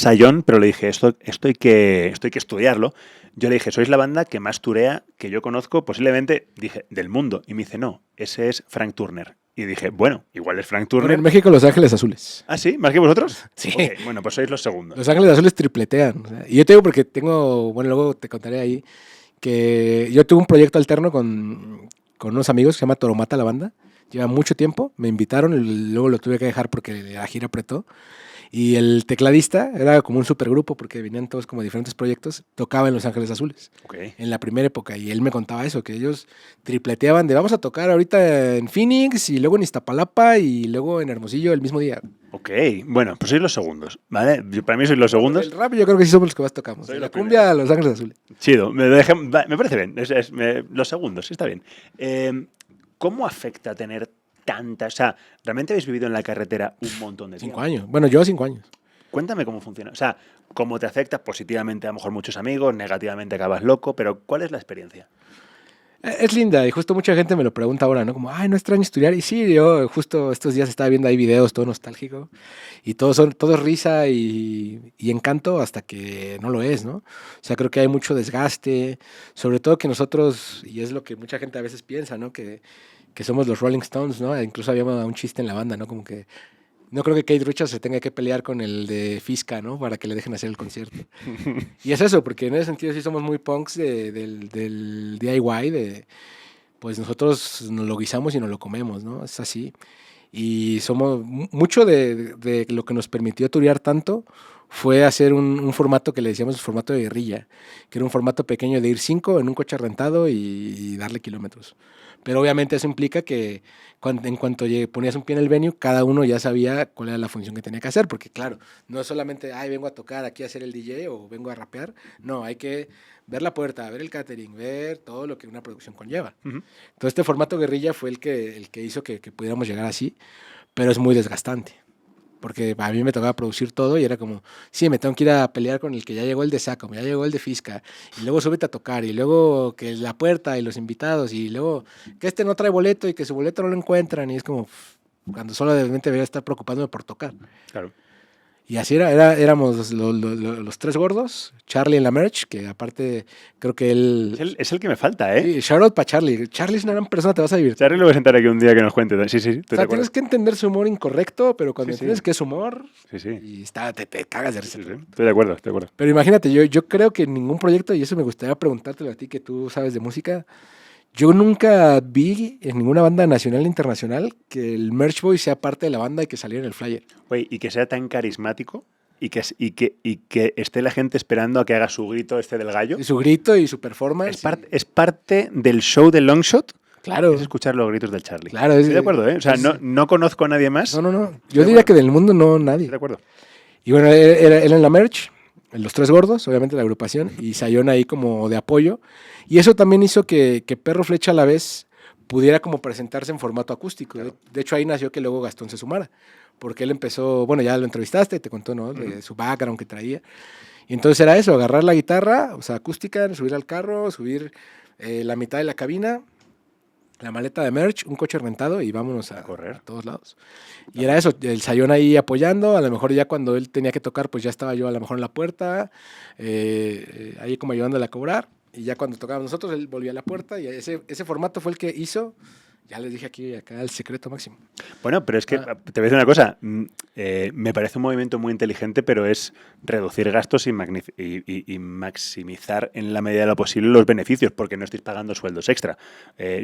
Sayón, pero le dije, esto hay que estudiarlo. Yo le dije, sois la banda que más turea que yo conozco, posiblemente, dije, del mundo. Y me dice, no, ese es Frank Turner. Y dije, bueno, igual es Frank Bueno, Turner. en México Los Ángeles Azules. ¿Ah, sí? ¿Más que vosotros? Sí. Ok, bueno, pues sois los segundos. Los Ángeles Azules tripletean. O sea, y yo te digo porque bueno, luego te contaré ahí, que yo tuve un proyecto alterno con unos amigos que se llama Toromata la banda. Lleva mucho tiempo, me invitaron y luego lo tuve que dejar porque la gira apretó. Y el tecladista era como un supergrupo porque venían todos como diferentes proyectos, tocaba en Los Ángeles Azules Ok. en la primera época y él me contaba eso, que ellos tripleteaban de vamos a tocar ahorita en Phoenix y luego en Iztapalapa y luego en Hermosillo el mismo día. Ok, bueno, pues sois los segundos, ¿vale? Para mí sois los segundos. El rap yo creo que sí somos los que más tocamos. Soy De los la cumbia a primeros. Los Ángeles Azules. Chido, me parece bien. Los segundos, sí está bien. ¿Cómo afecta tener tantas? O sea, ¿realmente habéis vivido en la carretera un montón de tiempo? 5 años. Bueno, yo 5 años. Cuéntame cómo funciona. O sea, cómo te afecta positivamente a lo mejor muchos amigos, negativamente acabas loco, pero ¿cuál es la experiencia? Es linda y justo mucha gente me lo pregunta ahora, ¿no? Como, ay, no extraño estudiar. Y sí, yo justo estos días estaba viendo ahí videos, todo nostálgico, y todo es risa y encanto hasta que no lo es, ¿no? O sea, creo que hay mucho desgaste, sobre todo que nosotros, y es lo que mucha gente a veces piensa, ¿no? Que somos los Rolling Stones, ¿no? Incluso había un chiste en la banda, ¿no? Como que no creo que Kate Richards se tenga que pelear con el de Fisca, ¿no? Para que le dejen hacer el concierto. Y es eso, porque en ese sentido sí somos muy punks del DIY, pues nosotros nos lo guisamos y nos lo comemos, ¿no? Es así. Y somos mucho de lo que nos permitió turear tanto fue hacer un formato que le decíamos formato de guerrilla, que era un formato pequeño de ir 5 en un coche rentado y darle kilómetros. Pero obviamente eso implica que en cuanto ponías un pie en el venue, cada uno ya sabía cuál era la función que tenía que hacer, porque claro, no es solamente, ay, vengo a tocar aquí a hacer el DJ o vengo a rapear, no, hay que ver la puerta, ver el catering, ver todo lo que una producción conlleva. Ujú. Entonces este formato guerrilla fue el que hizo que pudiéramos llegar así, pero es muy desgastante. Porque a mí me tocaba producir todo y era como, sí, me tengo que ir a pelear con el que ya llegó el de Saco, ya llegó el de Fisca, y luego súbete a tocar, y luego que la puerta y los invitados, y luego que este no trae boleto y que su boleto no lo encuentran, y es como, cuando solamente debería estar preocupándome por tocar. Claro. Y así éramos los tres gordos, Charlie en la merch, que aparte creo que él... Es el que me falta, ¿eh? Sí, shout out para Charlie. Charlie es una gran persona, te vas a divertir. Charlie lo voy a sentar aquí un día que nos cuente. Sí, sí, O estoy de sea, acuerdo. tienes que entender su humor incorrecto, pero cuando Sí, sí. entiendes que es humor, Sí, sí. y te cagas de risa. Sí, sí. Estoy de acuerdo, estoy de acuerdo. Pero imagínate, yo creo que en ningún proyecto, y eso me gustaría preguntártelo a ti que tú sabes de música, yo nunca vi en ninguna banda nacional e internacional que el Merch Boy sea parte de la banda y que saliera en el flyer. Oye, y que sea tan carismático y que esté la gente esperando a que haga su grito este del gallo. Y su grito y su performance. Es parte del show de Longshot. Claro. Es escuchar los gritos del Charlie. Claro, Estoy de acuerdo, ¿eh? O sea, no conozco a nadie más. No. Yo diría que del mundo no nadie. Estoy de acuerdo. Y bueno, él en la merch, en los tres gordos, obviamente la agrupación, y Sayón ahí como de apoyo. Y eso también hizo que Perro Flecha a la vez pudiera como presentarse en formato acústico. Claro. De hecho, ahí nació que luego Gastón se sumara. Porque él empezó, bueno, ya lo entrevistaste, te contó, ¿no? De su background que traía. Y entonces era eso, agarrar la guitarra, o sea, acústica, subir al carro, subir la mitad de la cabina, la maleta de merch, un coche rentado y vámonos a correr a todos lados. Y era eso, el Sayón ahí apoyando, a lo mejor ya cuando él tenía que tocar, pues ya estaba yo a lo mejor en la puerta, ahí como ayudándole a cobrar, y ya cuando tocábamos nosotros, él volvía a la puerta, y ese formato fue el que hizo, ya les dije aquí, acá, el secreto máximo. Bueno, pero es que te voy a decir una cosa, me parece un movimiento muy inteligente, pero es reducir gastos y maximizar en la medida de lo posible los beneficios, porque no estáis pagando sueldos extra.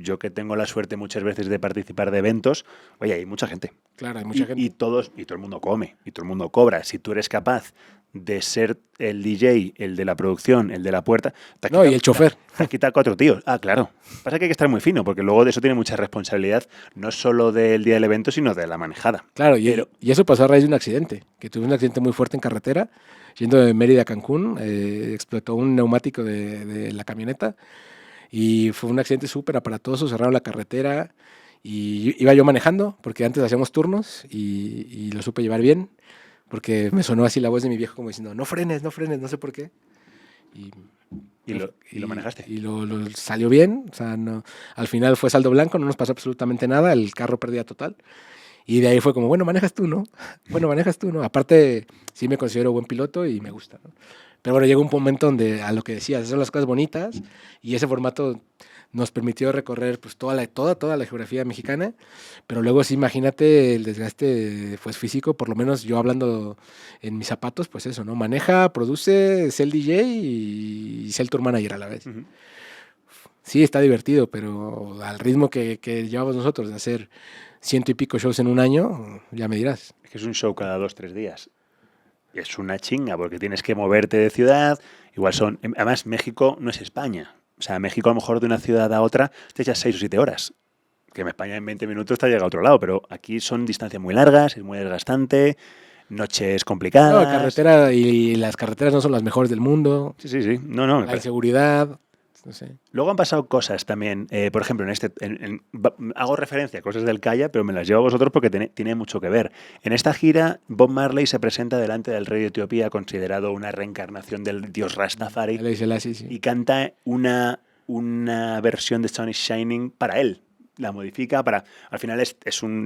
Yo que tengo la suerte muchas veces de participar de eventos, oye, hay mucha gente. Claro, hay mucha gente. Y todo el mundo come, y todo el mundo cobra. Si tú eres capaz de ser el DJ, el de la producción, el de la puerta... No, y el chofer. Te has quitado 4 tíos. Ah, claro. Pasa que hay que estar muy fino, porque luego de eso tiene mucha responsabilidad, no solo del día del evento, sino de la manejada. Claro, y eso pasó a raíz de un accidente, que tuve un accidente muy fuerte en carretera, yendo de Mérida a Cancún, explotó un neumático de la camioneta, y fue un accidente súper aparatoso, cerraron la carretera, y iba yo manejando, porque antes hacíamos turnos, y lo supe llevar bien, porque me sonó así la voz de mi viejo como diciendo, no frenes, no sé por qué. ¿Y lo manejaste? Y lo salió bien, o sea, no, al final fue saldo blanco, no nos pasó absolutamente nada, el carro perdía total. Y de ahí fue como, bueno, manejas tú, ¿no? Bueno, manejas tú, ¿no? Aparte, sí me considero buen piloto y me gusta, ¿no? Pero bueno, llegó un momento donde, a lo que decías, son las cosas bonitas y ese formato nos permitió recorrer pues toda la geografía mexicana, pero luego sí imagínate el desgaste pues físico, por lo menos yo hablando en mis zapatos, pues eso, ¿no? Maneja, produce, sé el DJ y sé el tour manager a la vez. Ujú. Sí, está divertido, pero al ritmo que llevamos nosotros de hacer 100 y pico shows en un año, ya me dirás. Es que es un show cada 2, 3 días. Es una chinga porque tienes que moverte de ciudad. Igual son. Además, México no es España. O sea, México a lo mejor de una ciudad a otra te echas 6 o 7 horas. Que en España en 20 minutos te llega a otro lado. Pero aquí son distancias muy largas, es muy desgastante, noches No, complicadas. carretera y las carreteras no son las mejores del mundo, Sí, sí, sí. No, no. la inseguridad, no sé. Luego han pasado cosas también. Por ejemplo, hago referencia a cosas del Calla, pero me las llevo a vosotros porque tiene mucho que ver. En esta gira, Bob Marley se presenta delante del rey de Etiopía, considerado una reencarnación del dios Rastafari, Haile Selassie, sí. y canta una versión de Sun is Shining para él. La modifica para... Al final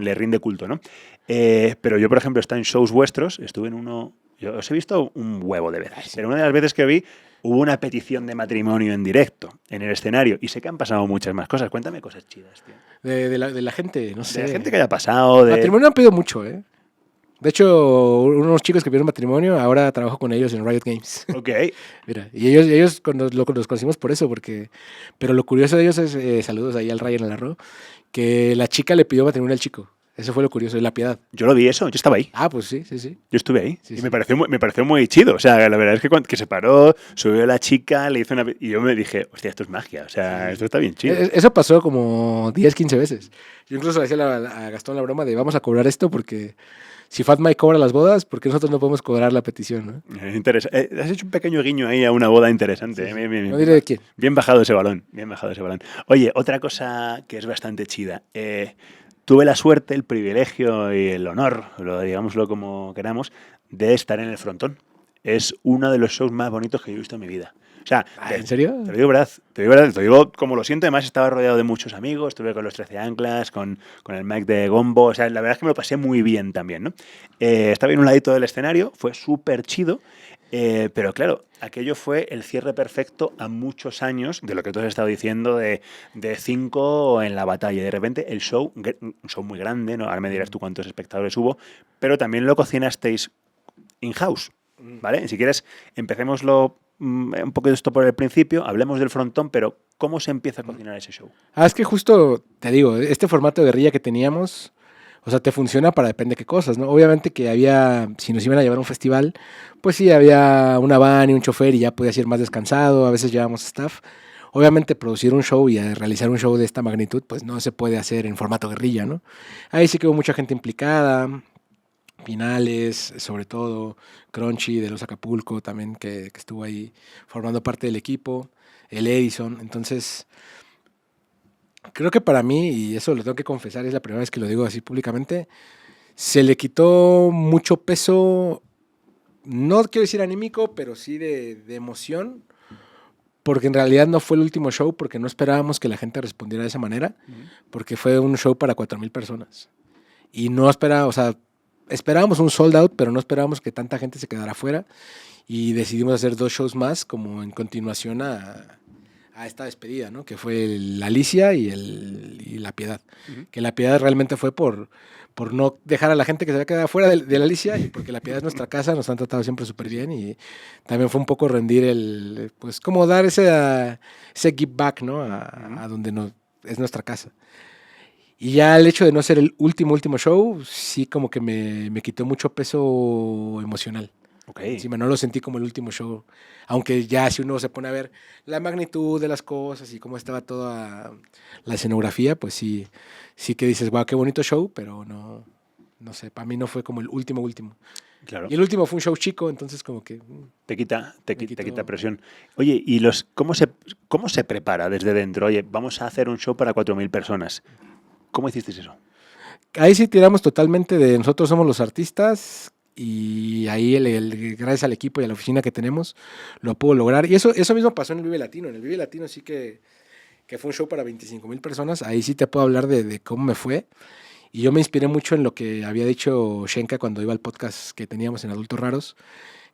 le rinde culto, ¿no? Pero yo, por ejemplo, he estado en shows vuestros, estuve en uno... Yo os he visto un huevo de veces, pero una de las veces que vi hubo una petición de matrimonio en directo, en el escenario, y sé que han pasado muchas más cosas. Cuéntame cosas chidas, tío. De la gente, no sé. De gente que haya pasado, de... Matrimonio han pedido mucho, ¿eh? De hecho, unos chicos que pidieron matrimonio, ahora trabajo con ellos en Riot Games. Ok. Mira, y ellos los conocimos por eso, pero lo curioso de ellos es, saludos ahí al Ryan Alarro, que la chica le pidió matrimonio al chico. Eso fue lo curioso, de La Piedad. Yo lo vi eso, yo estaba ahí. Ah, pues sí, sí, sí. Yo estuve ahí. Sí, y sí. me pareció muy chido. O sea, la verdad es que se paró, subió la chica, le hizo una... Y yo me dije, hostia, esto es magia. O sea, esto está bien chido. Eso pasó como 10, 15 veces. Yo incluso le decía a Gastón la broma de vamos a cobrar esto porque si Fat Mike cobra las bodas, ¿por qué nosotros no podemos cobrar la petición? ¿No? Has hecho un pequeño guiño ahí a una boda interesante. Sí. Bien, No diré de quién. bien bajado ese balón. Bien bajado ese balón. Oye, otra cosa que es bastante chida. Tuve la suerte, el privilegio y el honor, digámoslo como queramos, de estar en el frontón. Es uno de los shows más bonitos que yo he visto en mi vida. O sea, ¿En serio? Te lo digo verdad, te lo digo como lo siento. Además, estaba rodeado de muchos amigos, estuve con los 13 Anclas, con el Mike de Gombo. O sea, la verdad es que me lo pasé muy bien también, ¿no? Estaba en un ladito del escenario, fue súper chido. Pero claro, aquello fue el cierre perfecto a muchos años de lo que tú has estado diciendo de 5 en la batalla. De repente el show, un show muy grande, ¿no? Ahora me dirás tú cuántos espectadores hubo, pero también lo cocinasteis in-house, ¿vale? Si quieres, empecémoslo un poco de esto por el principio, hablemos del frontón, pero ¿cómo se empieza a cocinar ese show? Es que justo, te digo, este formato de guerrilla que teníamos, o sea, te funciona para depende de qué cosas, ¿no? Obviamente que si nos iban a llevar a un festival, pues sí, había una van y un chofer y ya podías ir más descansado, a veces llevábamos staff. Obviamente producir un show y realizar un show de esta magnitud, pues no se puede hacer en formato guerrilla, ¿no? Ahí sí que hubo mucha gente implicada, Pinales, sobre todo, Crunchy de los Acapulco también, que estuvo ahí formando parte del equipo, el Edison, entonces... Creo que para mí, y eso lo tengo que confesar, es la primera vez que lo digo así públicamente, se le quitó mucho peso, no quiero decir anímico, pero sí de emoción, porque en realidad no fue el último show, porque no esperábamos que la gente respondiera de esa manera, porque fue un show para 4,000 personas. Y no esperábamos, o sea, esperábamos un sold out, pero no esperábamos que tanta gente se quedara afuera, y decidimos hacer 2 shows más como en continuación a esta despedida, ¿no? Que fue la Alicia y la Piedad. Que la Piedad realmente fue por no dejar a la gente que se había quedado fuera de la Alicia, y porque la Piedad es nuestra casa, nos han tratado siempre súper bien, y también fue un poco rendir pues como dar ese give back, ¿no? A donde es nuestra casa. Y ya el hecho de no ser el último show, sí como que me quitó mucho peso emocional. Okay. Sí, no lo sentí como el último show. Aunque ya si uno se pone a ver la magnitud de las cosas y cómo estaba toda la escenografía, pues sí que dices, wow, qué bonito show, pero no sé, para mí no fue como el último. Claro. Y el último fue un show chico, entonces como que... Te quita presión. Oye, ¿y cómo se prepara desde dentro? Oye, vamos a hacer un show para 4,000 personas. ¿Cómo hiciste eso? Ahí sí tiramos totalmente de nosotros somos los artistas, y ahí gracias al equipo y a la oficina que tenemos lo puedo lograr, y eso mismo pasó en el Vive Latino. En el Vive Latino sí que fue un show para 25,000 personas. Ahí sí te puedo hablar de cómo me fue, Y yo me inspiré mucho en lo que había dicho Shenka cuando iba al podcast que teníamos en Adultos Raros,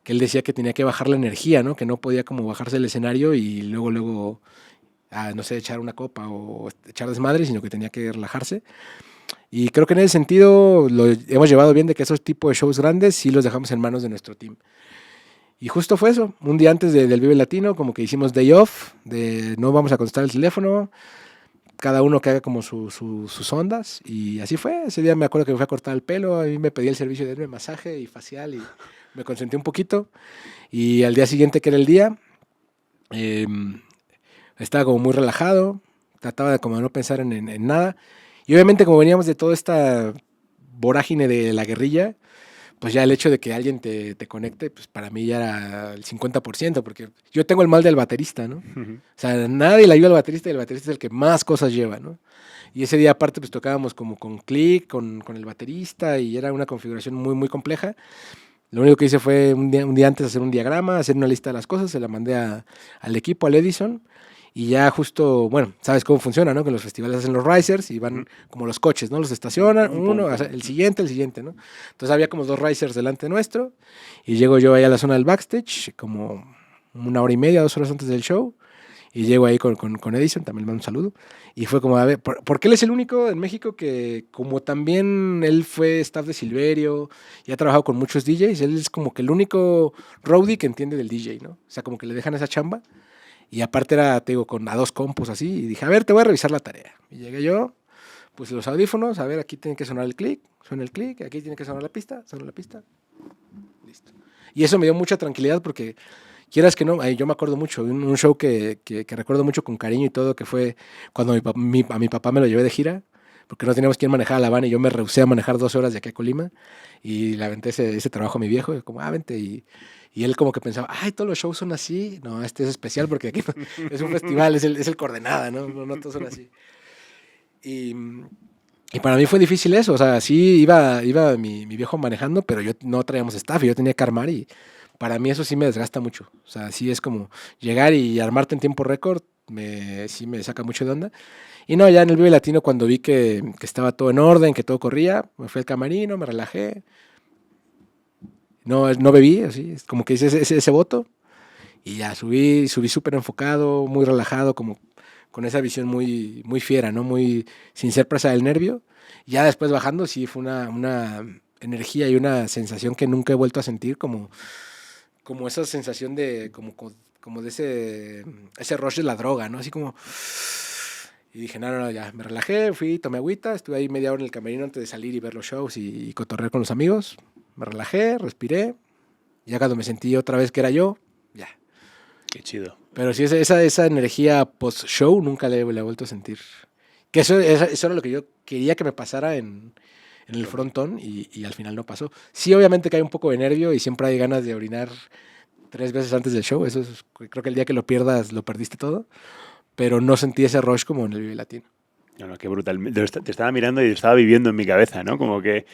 que él decía que tenía que bajar la energía, ¿no? Que no podía como bajarse del escenario y luego, no sé, echar una copa o echar desmadre, sino que tenía que relajarse. Y creo que en ese sentido lo hemos llevado bien de que esos tipos de shows grandes sí los dejamos en manos de nuestro team. Y justo fue eso, un día antes del Vive Latino, como que hicimos day off, de no vamos a contestar el teléfono, cada uno que haga como sus ondas, y así fue. Ese día me acuerdo que me fui a cortar el pelo, a mí me pedí el servicio de masaje y facial, y me consenté un poquito, y al día siguiente, que era el día, eh, estaba como muy relajado, trataba de como no pensar en nada, y obviamente como veníamos de toda esta vorágine de la guerrilla, pues ya el hecho de que alguien te conecte, pues para mí ya era el 50%, porque yo tengo el mal del baterista, ¿no? Ujú. O sea, nadie le ayuda al baterista y el baterista es el que más cosas lleva, ¿no? Y ese día aparte pues tocábamos como con click, con el baterista y era una configuración muy, muy compleja. Lo único que hice fue un día antes hacer un diagrama, hacer una lista de las cosas, se la mandé al equipo, al Edison, y ya justo, bueno, sabes cómo funciona, ¿no? Que en los festivales hacen los risers y van como los coches, ¿no? Los estacionan, uno, o sea, el siguiente, ¿no? Entonces había como 2 risers delante nuestro y llego yo ahí a la zona del backstage, como 1 hora y media, 2 horas antes del show, y llego ahí con Edison, también le mando un saludo, y fue como, a ver, porque él es el único en México que, como también él fue staff de Silverio y ha trabajado con muchos DJs, él es como que el único roadie que entiende del DJ, ¿no? O sea, como que le dejan esa chamba. Y aparte era, te digo, con a 2 compus así. Y dije, a ver, te voy a revisar la tarea. Y llegué yo, puse los audífonos, a ver, aquí tiene que sonar el clic, suena el clic, aquí tiene que sonar la pista, suena la pista. Listo. Y eso me dio mucha tranquilidad porque, quieras que no, yo me acuerdo mucho, un show que recuerdo mucho con cariño y todo, que fue cuando a mi papá me lo llevé de gira, porque no teníamos quien manejar a La Habana y yo me rehusé a manejar 12 horas de aquí a Colima. Y le aventé ese trabajo a mi viejo, y como, vente. Y él como que pensaba, ay, todos los shows son así. No, este es especial porque aquí es un festival, es el Coordenada, ¿no? No todos son así. Y, y para mí fue difícil eso, o sea, sí iba mi viejo manejando, pero yo no traíamos staff, yo tenía que armar y para mí eso sí me desgasta mucho. O sea, sí es como llegar y armarte en tiempo récord, sí me saca mucho de onda. Y no, ya en el Vive Latino cuando vi que estaba todo en orden, que todo corría, me fui al camerino, me relajé. No bebí, así, es como que hice ese voto y ya subí súper enfocado, muy relajado, como con esa visión muy, muy fiera, ¿no? Muy sin ser presa del nervio. Y ya después bajando sí fue una energía y una sensación que nunca he vuelto a sentir, como esa sensación de, como de ese rush de la droga, ¿no? Así como... Y dije, no, ya, me relajé, fui, tomé agüita, estuve ahí media hora en el camerino antes de salir y ver los shows y cotorrear con los amigos. Me relajé, respiré. Ya cuando me sentí otra vez que era yo, ya. Qué chido. Pero sí, esa energía post-show nunca la he vuelto a sentir. Que eso era lo que yo quería que me pasara en el frontón y al final no pasó. Sí, obviamente que hay un poco de nervio y siempre hay ganas de orinar 3 veces antes del show. Creo que el día que lo pierdas, lo perdiste todo. Pero no sentí ese rush como en el Vive Latino. No, qué brutal. Te estaba mirando y estaba viviendo en mi cabeza, ¿no? Como que